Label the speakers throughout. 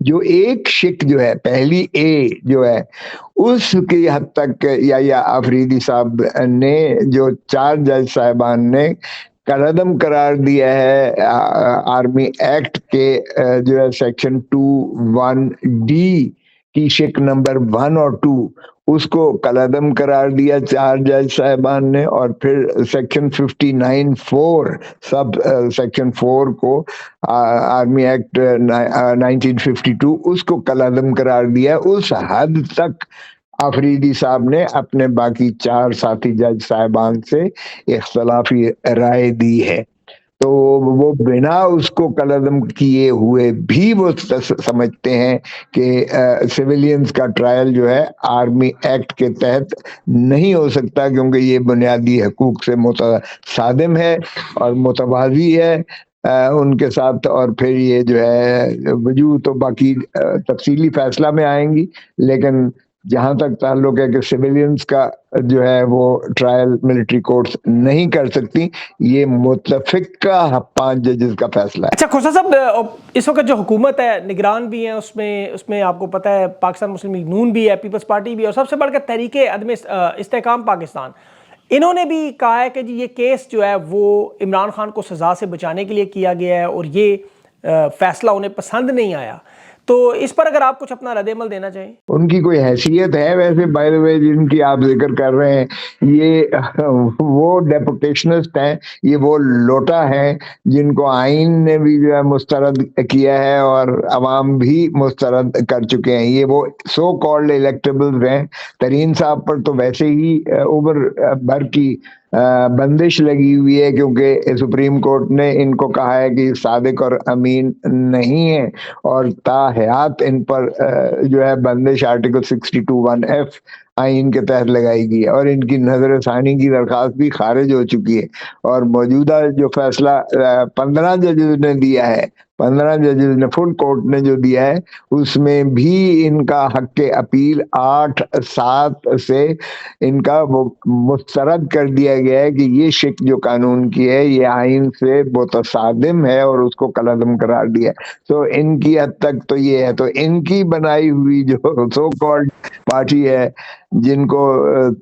Speaker 1: جو ایک شک جو ہے پہلی اے جو ہے اس کی حد تک یا آفریدی صاحب نے جو 4 جج صاحبان نے کالعدم قرار دیا ہے آرمی ایکٹ کے جو ہے سیکشن 2(1)D کی شک نمبر 1 اور 2 اس کو کالعدم قرار دیا 4 جج صاحبان نے، اور پھر سیکشن 59(4) سب سیکشن 4 کو آرمی ایکٹ 1952 اس کو کالعدم قرار دیا۔ اس حد تک آفریدی صاحب نے اپنے باقی 4 ساتھی جج صاحبان سے اختلافی رائے دی ہے، تو وہ بنا اس کو کالعدم کیے ہوئے بھی وہ سمجھتے ہیں کہ سویلینز کا ٹرائل جو ہے آرمی ایکٹ کے تحت نہیں ہو سکتا، کیونکہ یہ بنیادی حقوق سے متصادم ہے اور متوازی ہے ان کے ساتھ، اور پھر یہ جو ہے وجوہ تو باقی تفصیلی فیصلہ میں آئیں گی، لیکن جہاں تک تعلق ہے کہ سویلینز کا جو ہے وہ ٹرائل ملٹری کورٹس نہیں کر سکتی، یہ متفقہ 5 ججز کا فیصلہ ہے۔
Speaker 2: اچھا کھوسا صاحب، اس وقت جو حکومت ہے نگران بھی ہیں، اس میں آپ کو پتہ ہے پاکستان مسلم لیگ نون بھی ہے، پیپلز پارٹی بھی ہے، اور سب سے بڑھ کر تحریک عدم استحکام پاکستان، انہوں نے بھی کہا ہے کہ جی یہ کیس جو ہے وہ عمران خان کو سزا سے بچانے کے لیے کیا گیا ہے اور یہ فیصلہ انہیں پسند نہیں آیا، تو اس پر اگر آپ کچھ اپنا رد عمل دینا چاہیں۔
Speaker 1: ان کی کوئی حیثیت ہے ویسے بائی دا وے جن کی آپ ذکر کر رہے ہیں، یہ وہ ڈیپوٹیشنسٹ ہیں، یہ وہ لوٹا ہیں جن کو آئین نے بھی جو ہے مسترد کیا ہے اور عوام بھی مسترد کر چکے ہیں، یہ وہ سو کالڈ الیکٹیبلز ہیں۔ ترین صاحب پر تو ویسے ہی اوبر بھر کی بندش لگی ہوئی ہے، کیونکہ سپریم کورٹ نے ان کو کہا ہے کہ صادق اور امین نہیں ہیں، اور تا حیات ان پر جو ہے بندش آرٹیکل 62(1)F آئین کے تحت لگائی گئی ہے، اور ان کی نظر ثانی کی درخواست بھی خارج ہو چکی ہے، اور موجودہ جو فیصلہ 15 ججز نے دیا ہے، 15 ججز نے فل کورٹ نے جو دیا ہے، اس میں بھی ان کا حق اپیل 8/7 سے ان کا وہ مسترد کر دیا گیا ہے کہ یہ شک جو قانون کی ہے یہ آئین سے متصادم ہے، اور اس کو کالعدم قرار دیا ہے۔ تو ان کی حد تک تو یہ ہے، تو ان کی بنائی ہوئی جو سو کالڈ پارٹی ہے، جن کو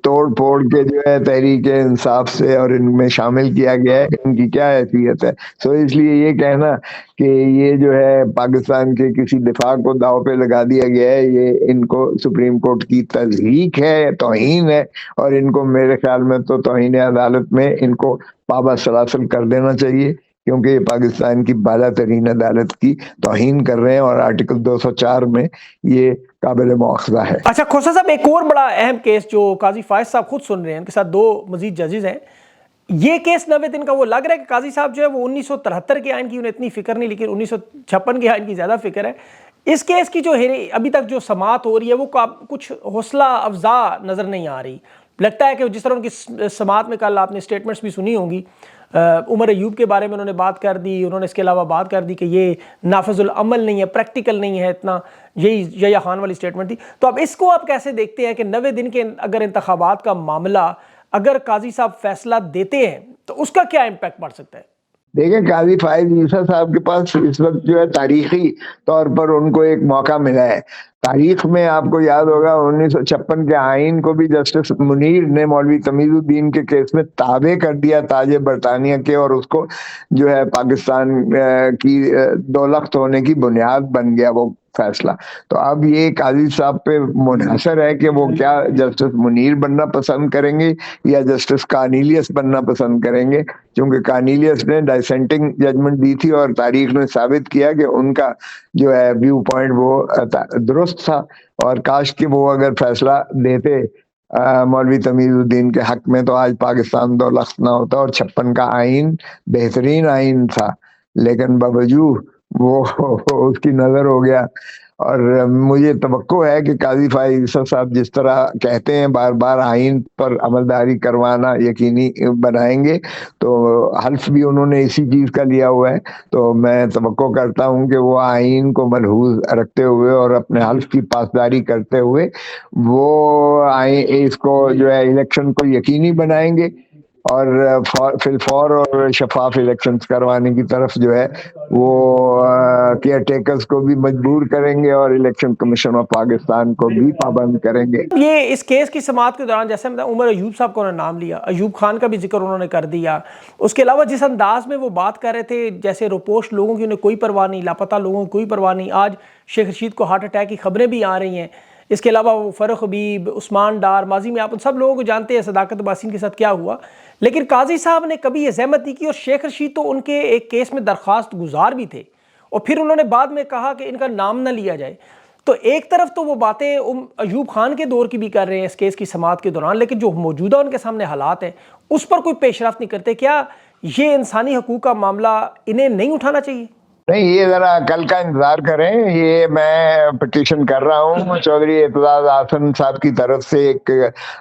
Speaker 1: توڑ پھوڑ کے جو ہے تحریک انصاف سے اور ان میں شامل کیا گیا ہے، ان کی کیا حیثیت ہے؟ سو اس لیے یہ کہنا کہ یہ جو ہے پاکستان کے کسی دفاع کو داؤ پہ لگا دیا گیا ہے، یہ ان کو سپریم کورٹ کی تضحیک ہے، توہین ہے، اور ان کو میرے خیال میں تو توہین عدالت میں ان کو پابند سلاسل کر دینا چاہیے، کیونکہ یہ پاکستان کی بالا ترین عدالت کی توہین کر رہے ہیں، اور آرٹیکل 204 میں یہ قابل مؤاخذہ ہے۔
Speaker 2: اچھا کھوسا صاحب، ایک اور بڑا اہم کیس جو قاضی فائز صاحب خود سن رہے ہیں، ان کے ساتھ 2 مزید ججز ہیں، یہ کیس 90 دن کا، وہ لگ رہا ہے کہ قاضی صاحب جو ہے وہ 1973 کے آئین کی انہیں اتنی فکر نہیں، لیکن 1956 کے آئین کی زیادہ فکر ہے۔ اس کیس کی جو ابھی تک جو سماعت ہو رہی ہے وہ کچھ حوصلہ افزا نظر نہیں آ رہی، لگتا ہے کہ جس طرح ان کی سماعت میں کل آپ نے سٹیٹمنٹس بھی سنی ہوں گی، عمر ایوب کے بارے میں انہوں نے بات کر دی، انہوں نے اس کے علاوہ بات کر دی کہ یہ نافذ العمل نہیں ہے، پریکٹیکل نہیں ہے اتنا، یہی یحییٰ خان والی سٹیٹمنٹ تھی۔ تو اب اس کو آپ کیسے دیکھتے ہیں کہ 90 دن کے اگر انتخابات کا معاملہ اگر قاضی صاحب فیصلہ دیتے ہیں تو اس کا کیا امپیکٹ پڑ سکتا ہے؟
Speaker 1: دیکھیں، قاضی فائز عیسیٰ صاحب کے پاس اس وقت جو ہے تاریخی طور پر ان کو ایک موقع ملا ہے۔ تاریخ میں آپ کو یاد ہوگا 1956 کے آئین کو بھی جسٹس منیر نے مولوی تمیز الدین کے کیس میں تابع کر دیا تاج برطانیہ کے، اور اس کو جو ہے پاکستان کی دولت ہونے کی بنیاد بن گیا وہ فیصلہ۔ تو اب یہ قاضی صاحب پہ منحصر ہے کہ وہ کیا جسٹس منیر بننا پسند کریں گے یا جسٹس کارنیلیس بننا پسند کریں گے، کیونکہ کارنیلیس نے ڈائسینٹنگ ججمنٹ دی تھی، اور تاریخ نے ثابت کیا کہ ان کا جو ہے ویو پوائنٹ وہ درست تھا، اور کاش کہ وہ اگر فیصلہ دیتے مولوی تمیز الدین کے حق میں تو آج پاکستان دو لخت نہ ہوتا، اور 56 کا آئین بہترین آئین تھا، لیکن باوجود وہ اس کی نظر ہو گیا۔ اور مجھے توقع ہے کہ قاضی فائز عیسیٰ صاحب جس طرح کہتے ہیں بار بار آئین پر عملداری کروانا یقینی بنائیں گے، تو حلف بھی انہوں نے اسی چیز کا لیا ہوا ہے، تو میں توقع کرتا ہوں کہ وہ آئین کو ملحوظ رکھتے ہوئے اور اپنے حلف کی پاسداری کرتے ہوئے وہ اس کو جو ہے الیکشن کو یقینی بنائیں گے، اور فی الفور اور شفاف الیکشنز کروانے کی طرف جو ہے وہ کیئر ٹیکرز کو بھی مجبور کریں گے اور الیکشن کمیشن آف پاکستان کو بھی پابند کریں گے.
Speaker 2: یہ اس کیس کی سماعت کے دوران جیسے عمر ایوب صاحب کو انہوں نے نام لیا، ایوب خان کا بھی ذکر انہوں نے کر دیا، اس کے علاوہ جس انداز میں وہ بات کر رہے تھے جیسے روپوش لوگوں کی انہیں کوئی پرواہ نہیں، لاپتہ لوگوں کی کوئی پرواہ نہیں، آج شیخ رشید کو ہارٹ اٹیک کی خبریں بھی آ رہی ہیں. اس کے علاوہ وہ فرخ حبیب، عثمان ڈار، ماضی میں آپ ان سب لوگوں کو جانتے ہیں صداقت باسین کے ساتھ کیا ہوا، لیکن قاضی صاحب نے کبھی یہ زحمت نہیں کی. اور شیخ رشید تو ان کے ایک کیس میں درخواست گزار بھی تھے، اور پھر انہوں نے بعد میں کہا کہ ان کا نام نہ لیا جائے. تو ایک طرف تو وہ باتیں ایوب خان کے دور کی بھی کر رہے ہیں اس کیس کی سماعت کے دوران، لیکن جو موجودہ ان کے سامنے حالات ہیں اس پر کوئی پیش رفت نہیں کرتے. کیا یہ انسانی حقوق کا معاملہ انہیں نہیں اٹھانا چاہیے؟
Speaker 1: نہیں، یہ ذرا کل کا انتظار کریں. یہ میں پٹیشن کر رہا ہوں چودھری اعتزاز احسن صاحب کی طرف سے ایک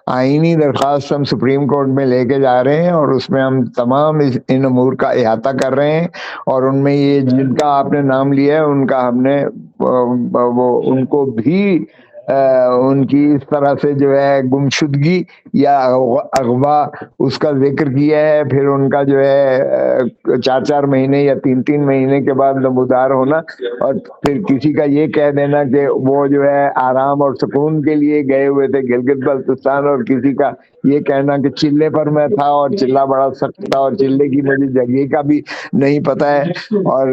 Speaker 1: آئینی درخواست ہم سپریم کورٹ میں لے کے جا رہے ہیں، اور اس میں ہم تمام ان امور کا احاطہ کر رہے ہیں، اور ان میں یہ جن کا آپ نے نام لیا ہے ان کا ہم نے وہ ان کو بھی ان کی اس طرح سے جو ہے گمشدگی یا اغوا اس کا ذکر کیا ہے. پھر ان کا جو ہے 4 مہینے یا 3 مہینے کے بعد نمودار ہونا، اور پھر کسی کا یہ کہہ دینا کہ وہ جو ہے آرام اور سکون کے لیے گئے ہوئے تھے گلگت بلتستان، اور کسی کا یہ کہنا کہ چلے پر میں تھا اور چلہ بڑا سخت تھا اور چلے کی مجھے جگہ کا بھی نہیں پتا ہے، اور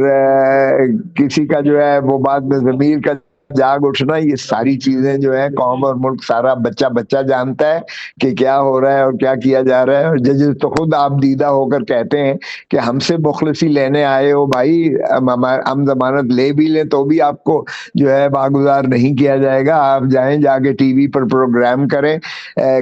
Speaker 1: کسی کا جو ہے وہ بعد میں ضمیر کا جاگ اٹھنا. یہ ساری چیزیں جو ہے قوم اور ملک سارا بچہ جانتا ہے کہ کیا ہو رہا ہے اور کیا کیا جا رہا ہے. اور ججز تو خود آپ دیدہ ہو کر کہتے ہیں کہ ہم سے مخلصی لینے آئے ہو بھائی، ہم ضمانت لے بھی لیں تو بھی آپ کو جو ہے باگزار نہیں کیا جائے گا. آپ جائیں، جا کے ٹی وی پر پروگرام کریں،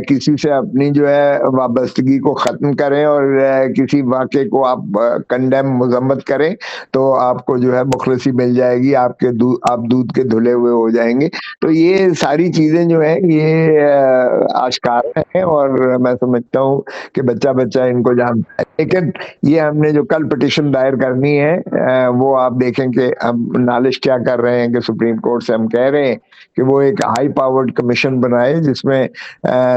Speaker 1: کسی سے اپنی جو ہے وابستگی کو ختم کریں، اور کسی واقعے کو آپ کنڈیم مذمت کریں تو آپ کو جو ہے مخلصی مل جائے گی، آپ دودھ کے دھلے ہوئے ہو جائیں گے. تو یہ ساری چیزیں جو ہیں یہ آشکار ہیں، اور میں سمجھتا ہوں کہ بچہ ان کو جانتا ہے. لیکن یہ ہم نے جو کل پٹیشن دائر کرنی ہے وہ آپ دیکھیں کہ ہم نالش کیا کر رہے ہیں کہ سپریم کورٹ سے ہم کہہ رہے ہیں کہ وہ ایک ہائی پاورڈ کمیشن بنائے جس میں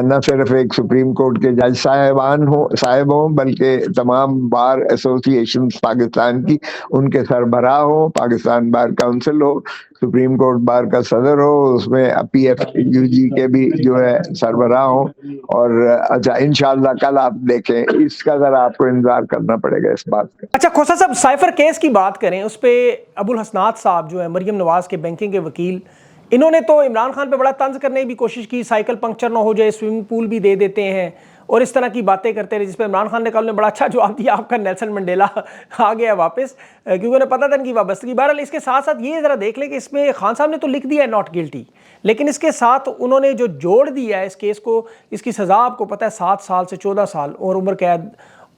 Speaker 1: نہ صرف ایک سپریم کورٹ کے جج صاحب ہوں بلکہ تمام بار ایسوسی ایشن پاکستان کی ان کے سربراہ ہو، پاکستان بار کونسل ہو، سپریم کورٹ بار کا صدر ہو، اس میں پی ایف یو جی کے بھی جو ہے سربراہ ہو. اور اچھا انشاءاللہ کل آپ دیکھیں، اس کا ذرا آپ کو انتظار کرنا پڑے گا اس بات کا.
Speaker 2: اچھا کھوسا صاحب، سائفر کیس کی بات کریں، اس پہ ابو الحسنات صاحب جو ہے مریم نواز کے بینکنگ کے وکیل، انہوں نے تو عمران خان پہ بڑا طنز کرنے کی بھی کوشش کی، سائیکل پنکچر نہ ہو جائے سوئمنگ پول بھی دے دیتے ہیں اور اس طرح کی باتیں کرتے رہے، جس پہ عمران خان نے کل بڑا اچھا جواب دیا. آپ کا نیلسن منڈیلا آ گیا واپس کیونکہ انہیں پتا تھا ان کی وابستگی. بہرحال اس کے ساتھ ساتھ یہ ذرا دیکھ لیں کہ اس میں خان صاحب نے تو لکھ دیا ہے ناٹ گلٹی، لیکن اس کے ساتھ انہوں نے جو جوڑ دیا ہے اس کیس کو، اس کی سزا آپ کو پتہ ہے 7 سال سے 14 سال اور عمر قید.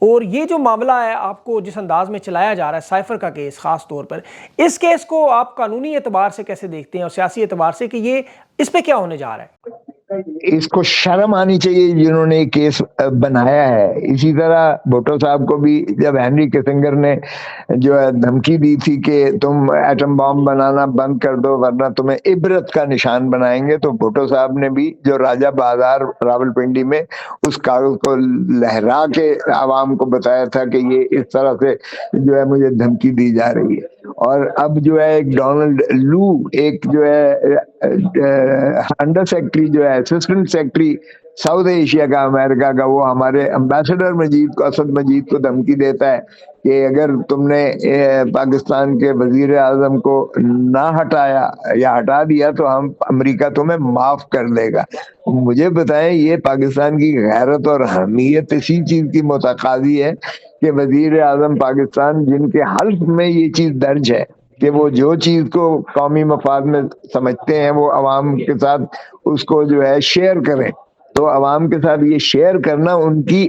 Speaker 2: اور یہ جو معاملہ ہے آپ کو جس انداز میں چلایا جا رہا ہے سائفر کا کیس خاص طور پر، اس کیس کو آپ قانونی اعتبار سے کیسے دیکھتے ہیں اور سیاسی اعتبار سے کہ یہ اس پہ کیا ہونے جا رہا ہے؟
Speaker 1: اس کو شرم آنی چاہیے جنہوں نے یہ کیس بنایا ہے. اسی طرح بھٹو صاحب کو بھی جب ہینری کسنگر نے جو ہے دھمکی دی تھی کہ تم ایٹم بام بنانا بند کر دو ورنہ تمہیں عبرت کا نشان بنائیں گے، تو بھٹو صاحب نے بھی جو راجہ بازار راولپنڈی میں اس کاغذ کو لہرا کے عوام کو بتایا تھا کہ یہ اس طرح سے جو ہے مجھے دھمکی دی جا رہی ہے. اور اب جو ہے ایک ڈونلڈ لو، ایک جو ہے انڈر سیکرٹری جو ہے اسسٹنٹ سیکرٹری ساؤتھ ایشیا کا امریکہ کا، وہ ہمارے امبیسڈر اسد مجید کو دھمکی دیتا ہے کہ اگر تم نے پاکستان کے وزیر اعظم کو نہ ہٹایا یا ہٹا دیا تو ہم امریکہ تمہیں معاف کر دے گا. مجھے بتائیں یہ پاکستان کی غیرت اور حمیت اسی چیز کی متقاضی ہے کہ وزیر اعظم پاکستان جن کے حلف میں یہ چیز درج ہے کہ وہ جو چیز کو قومی مفاد میں سمجھتے ہیں وہ عوام کے ساتھ اس کو جو ہے شیئر کریں. تو عوام کے ساتھ یہ شیئر کرنا ان کی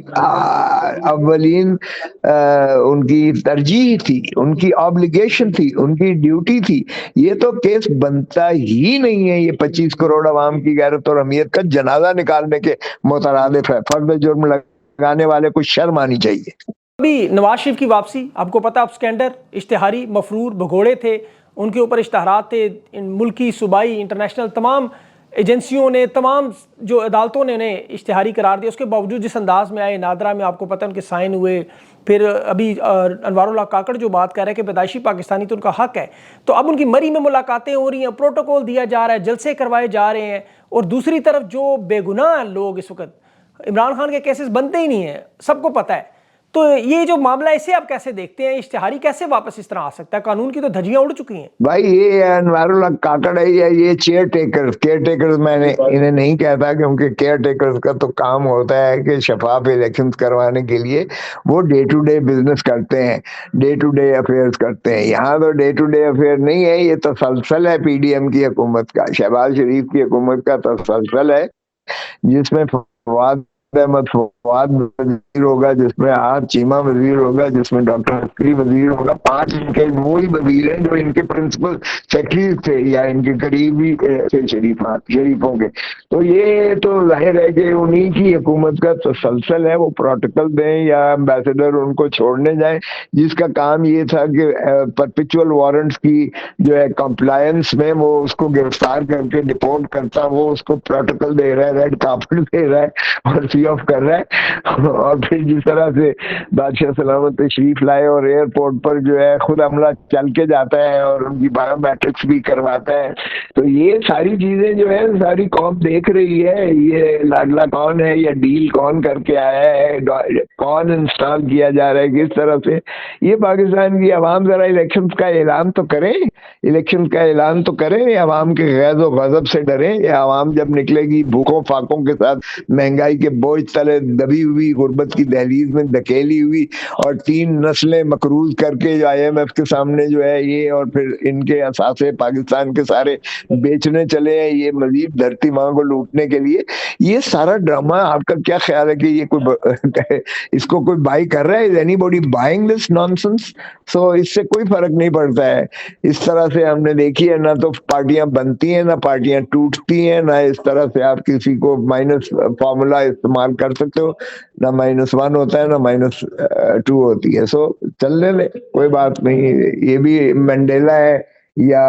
Speaker 1: اولین ان کی ترجیح تھی، ان کی آبلیگیشن تھی، ان کی ڈیوٹی تھی. یہ تو کیس بنتا ہی نہیں ہے. یہ 25 کروڑ عوام کی غیرت اور حمیت کا جنازہ نکالنے کے مترادف ہے. فرد جرم لگانے والے کو شرم آنی چاہیے.
Speaker 2: ابھی نواز شریف کی واپسی، آپ کو پتا اسکینڈر اشتہاری مفرور بھگوڑے تھے، ان کے اوپر اشتہارات تھے ملکی صوبائی انٹرنیشنل تمام ایجنسیوں نے, تمام جو عدالتوں نے انہیں اشتہاری قرار دیا, اس کے باوجود جس انداز میں آئے, نادرا میں آپ کو پتہ ان کے سائن ہوئے, پھر ابھی انوار اللہ کاکڑ جو بات کر رہے ہیں کہ پیدائشی پاکستانی تو ان کا حق ہے, تو اب ان کی مری میں ملاقاتیں ہو رہی ہیں, پروٹوکول دیا جا رہا ہے, جلسے کروائے جا رہے ہیں, اور دوسری طرف جو بے گناہ لوگ اس وقت, عمران خان کے کیسز بنتے ہی نہیں ہیں, سب کو پتہ ہے. تو یہ جو معاملہ اسے آپ کیسے دیکھتے ہیں, اشتہاری کیسے واپس اس طرح آ سکتا ہے؟ قانون کی تو دھجیاں اڑ چکی ہیں.
Speaker 1: بھائی یہ انوار اللہ کاکڑ ہے یا یہ کیئر ٹیکرز میں نے انہیں نہیں کہتا, کیونکہ کیئر ٹیکرز کا تو کام ہوتا ہے کہ شفاف الیکشنز کروانے کے لیے وہ ڈے ٹو ڈے بزنس کرتے ہیں, ڈے ٹو ڈے افیئرز کرتے ہیں. یہاں تو ڈے ٹو ڈے افیئر نہیں ہے, یہ تسلسل ہے پی ڈی ایم کی حکومت کا, شہباز شریف کی حکومت کا تسلسل ہے, جس میں فواد احمد فواد وزیر ہوگا, جس میں چیمہ وزیر ہوگا, جس میں ڈاکٹر عسکری وزیر ہوگا. 5 ان کے وہی وزیر ہیں جو ان کے پرنسپل سیکرٹری تھے یا ان کے قریبی تھے شریفوں کے. تو یہ تو ظاہر ہے کہ انہی کی حکومت کا تسلسل ہے. وہ پروٹوکول دیں یا امبیسڈر ان کو چھوڑنے جائیں, جس کا کام یہ تھا کہ پرپیچول وارنٹس کی جو ہے کمپلائنس میں وہ اس کو گرفتار کر کے ڈپورٹ کرتا, وہ اس کو پروٹوکول دے رہا ہے, ریڈ کارپٹ دے رہا ہے اور سی آف کر رہا ہے. اور پھر جس طرح سے بادشاہ سلامت تشریف لائے اور ایئرپورٹ پر جو ہے خود عملہ چل کے جاتا ہے اور ان کی بایو میٹرکس بھی کرواتا ہے. تو یہ ساری چیزیں جو ہے ساری قوم دیکھ رہی ہے, یہ لاڈلا کون ہے, یا ڈیل کون کر کے آیا ہے, کون انسٹال کیا جا رہا ہے, کس طرح سے. یہ پاکستان کی عوام ذرا الیکشن کا اعلان تو کریں, الیکشن کا اعلان تو کریں, عوام کے غیظ و غضب سے ڈریں. یہ عوام جب نکلے گی بھوکوں فاقوں کے ساتھ, مہنگائی کے بوجھ تلے دبی ہوئی, غربت کی دہلیز میں دھکیلی ہوئی, اور 3 نسلیں مقروض کر کے جو آئی ایم ایف کے سامنے جو ہے یہ, اور پھر ان کے اثاثے پاکستان کے سارے بیچنے چلے ہیں یہ مزید دھرتی ماں کو لوٹنے کے لیے. یہ سارا ڈرامہ آپ کا کیا خیال ہے کہ یہ کوئی اس کو کوئی بائی کر رہا ہے؟ Is anybody buying this nonsense? So اس سے کوئی فرق نہیں پڑتا ہے. اس طرح سے ہم نے دیکھی ہے, نہ تو پارٹیاں بنتی ہیں نہ پارٹیاں ٹوٹتی ہیں, نہ اس طرح سے آپ کسی کو مائنس فارمولا استعمال کر سکتے ہو, نہ -1 ہوتا ہے نہ -2 ہوتی ہے. سو چلنے لیں, کوئی بات نہیں. یہ بھی منڈیلا ہے یا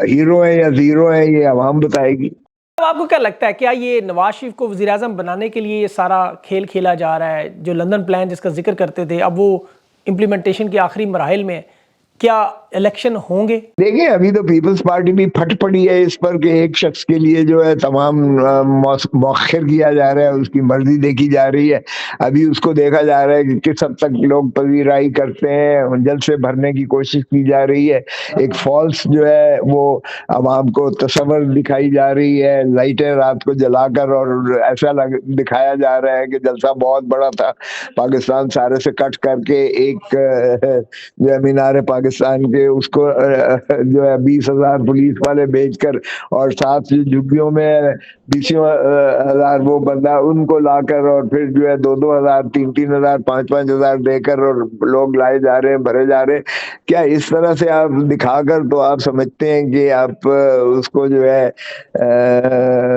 Speaker 1: ہیرو ہے یا زیرو ہے, یہ عوام بتائے گی.
Speaker 2: آپ کو کیا لگتا ہے, کیا یہ نواز شریف کو وزیر اعظم بنانے کے لیے یہ سارا کھیل کھیلا جا رہا ہے؟ جو لندن پلان جس کا ذکر کرتے تھے, اب وہ امپلیمنٹیشن کے آخری مراحل میں ہے, کیا الیکشن ہوں گے؟
Speaker 1: دیکھیں ابھی تو پیپلز پارٹی بھی پھٹ پڑی ہے اس پر کہ ایک شخص کے لیے جو ہے تمام مؤخر کیا جا رہا ہے, اس کی مرضی دیکھی جا رہی ہے. ابھی اس کو دیکھا جا رہا ہے کہ کس حد تک لوگ پذیرائی کرتے ہیں, جلد سے بھرنے کی کوشش کی جا رہی ہے. ایک فالس جو ہے وہ عوام کو تصور دکھائی جا رہی ہے, لائٹیں رات کو جلا کر, اور ایسا دکھایا جا رہا ہے کہ جلسہ بہت بڑا تھا, پاکستان سارے سے کٹ کر کے ایک جو ہے مینار پاکستان کے اس کو جو ہے 20,000 پولیس والے بھیج کر, اور 7 جھگیوں میں 20,000 وہ بندہ ان کو لا کر, اور پھر جو ہے 2,000 3,000 5,000 دے کر, اور لوگ لائے جا رہے ہیں, بھرے جا رہے ہیں. کیا اس طرح سے آپ دکھا کر تو آپ سمجھتے ہیں کہ آپ اس کو جو ہے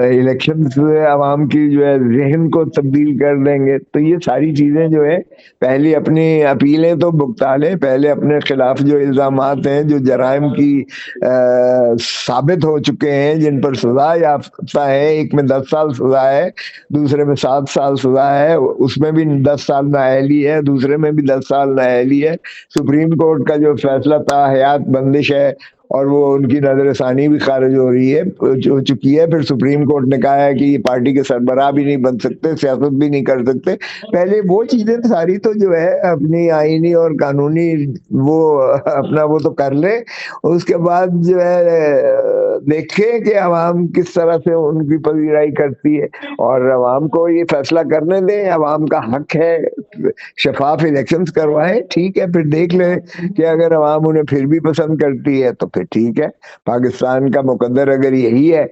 Speaker 1: الیکشن سے عوام کی جو ہے ذہن کو تبدیل کر دیں گے؟ تو یہ ساری چیزیں جو ہے پہلے اپنی اپیلیں تو بھگتا لیں, پہلے اپنے خلاف جو الزامات ہیں, جو جرائم کی ثابت ہو چکے ہیں, جن پر سزا یافتہ ہے, ایک میں 10 سال سزا ہے, دوسرے میں 7 سال سزا ہے, اس میں بھی 10 سال نااہلی ہے, دوسرے میں بھی 10 سال نااہلی ہے. سپریم کورٹ کا جو فیصلہ تھا حیات بندش ہے, اور وہ ان کی نظر ثانی بھی خارج ہو رہی ہے, ہو چکی ہے. پھر سپریم کورٹ نے کہا ہے کہ یہ پارٹی کے سربراہ بھی نہیں بن سکتے, سیاست بھی نہیں کر سکتے. پہلے وہ چیزیں ساری تو جو ہے اپنی آئینی اور قانونی وہ اپنا وہ تو کر لے, اس کے بعد جو ہے دیکھیں کہ عوام کس طرح سے ان کی پذیرائی کرتی ہے, اور عوام کو یہ فیصلہ کرنے دیں. عوام کا حق ہے, شفاف الیکشنز کروائیں, ٹھیک ہے. پھر دیکھ لیں کہ اگر عوام انہیں پھر بھی پسند کرتی ہے تو پھر ٹھیک ہے. پاکستان کا مقدر اگر یہی ہے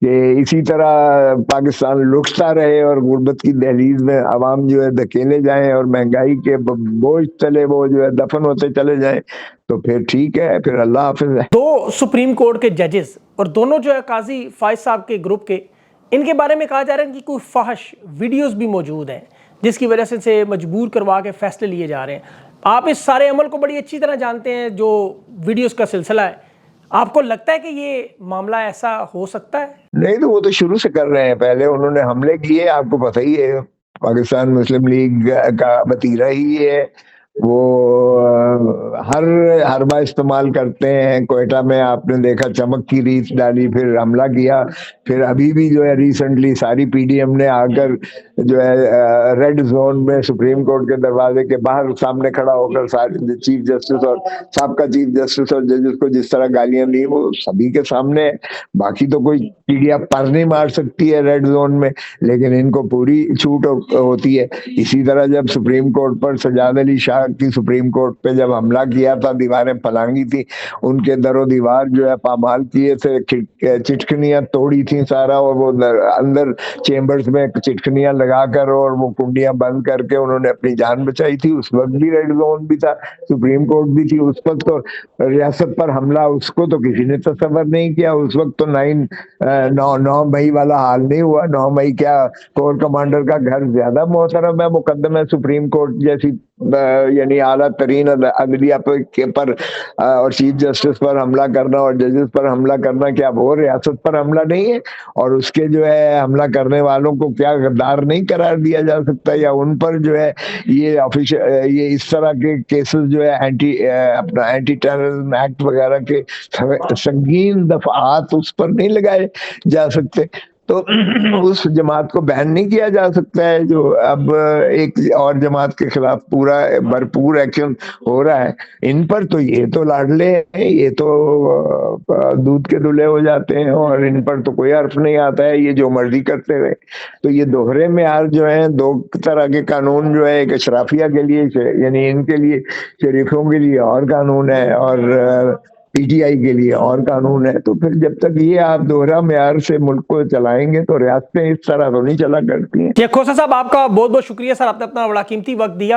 Speaker 1: کہ اسی طرح پاکستان لٹتا رہے اور غربت کی دہلیز میں عوام جو ہے دھکیلے جائیں, اور مہنگائی کے بوجھ تلے وہ جو ہے دفن ہوتے چلے جائیں, تو پھر ٹھیک ہے, پھر اللہ حافظ ہے.
Speaker 2: 2 سپریم کورٹ کے ججز, اور دونوں جو ہے قاضی فائز صاحب کے گروپ کے, ان کے بارے میں کہا جا رہا ہے کہ کوئی فحش ویڈیوز بھی موجود ہیں, جس کی وجہ سے مجبور کروا کے فیصلے لیے جا رہے ہیں. آپ اس سارے عمل کو بڑی اچھی طرح جانتے ہیں, جو ویڈیوز کا سلسلہ ہے. آپ کو لگتا ہے کہ یہ معاملہ ایسا ہو سکتا ہے؟
Speaker 1: نہیں تو وہ تو شروع سے کر رہے ہیں، پہلے انہوں نے حملے کیے، آپ کو پتہ ہی ہے، پاکستان مسلم لیگ کا وتیرہ ہی ہے وہ، ہر حربہ استعمال کرتے ہیں۔ کوئٹہ میں آپ نے دیکھا چمک کی ریت ڈالی، پھر حملہ کیا، پھر ابھی بھی جو ہے ریسنٹلی ساری پی ڈی ایم نے آ کر جو ہے ریڈ زون میں سپریم کورٹ کے دروازے کے باہر سامنے کھڑا ہو کر سارے چیف جسٹس اور سابقہ چیف جسٹس اور ججز کو جس طرح گالیاں دی وہ سبھی کے سامنے ہے۔ باقی تو کوئی پیڈیا پر نہیں مار سکتی ہے ریڈ زون میں، لیکن ان کو پوری چھوٹ ہوتی ہے۔ اسی طرح جب سپریم کورٹ پر سجاد علی شاہ کی سپریم کورٹ پہ جب حملہ کیا تھا، دیواریں پھلانگی تھی، ان کے در و دیوار جو ہے پامال کیے تھے، چٹکنیاں توڑی تھیں سارا، اور وہ اندر چیمبرز میں چٹکنیاں لگا کر اور وہ کنڈیاں بند کر کے انہوں نے اپنی جان بچائی تھی۔ اس وقت بھی ریڈ زون بھی تھا، سپریم کورٹ بھی تھی اس وقت، تو ریاست پر حملہ اس کو تو کسی نے تصور نہیں کیا۔ اس وقت تو 9 مئی والا حال نہیں ہوا۔ 9 مئی کیا کور کمانڈر کا گھر زیادہ محترم ہے مقدم ہے سپریم کورٹ جیسی یعنی اعلیٰ ترین عدلیہ پر اور چیف جسٹس پر حملہ کرنا اور ججز پر حملہ کرنا، کیا وہ ریاست پر حملہ نہیں ہے؟ اور اس کے جو ہے حملہ کرنے والوں کو کیا غدار نہیں قرار دیا جا سکتا؟ یا ان پر جو ہے یہ اس طرح کے کیسز جو ہے اینٹی ٹیررزم ایکٹ وغیرہ کے سنگین دفعات اس پر نہیں لگائے جا سکتے؟ تو اس جماعت کو بین نہیں کیا جا سکتا ہے جو اب ایک اور جماعت کے خلاف پورا بھرپور ایکشن ہو رہا ہے؟ ان پر تو یہ تو لاڈلے ہیں، یہ تو دودھ کے دلہے ہو جاتے ہیں، اور ان پر تو کوئی حرف نہیں آتا ہے، یہ جو مرضی کرتے رہے۔ تو یہ دوہرے معیار جو ہیں، دو طرح کے قانون جو ہے، ایک اشرافیہ کے لیے یعنی ان کے لیے شریفوں کے لیے اور قانون ہے، اور پی ٹی آئی کے لیے اور قانون ہے۔ تو پھر جب تک یہ آپ دوہرا معیار سے ملک کو چلائیں گے تو ریاستیں اس طرح تو نہیں چلا کرتی ہیں۔
Speaker 2: کھوسہ صاحب، آپ کا بہت بہت شکریہ سر، آپ نے اپنا بڑا قیمتی وقت دیا۔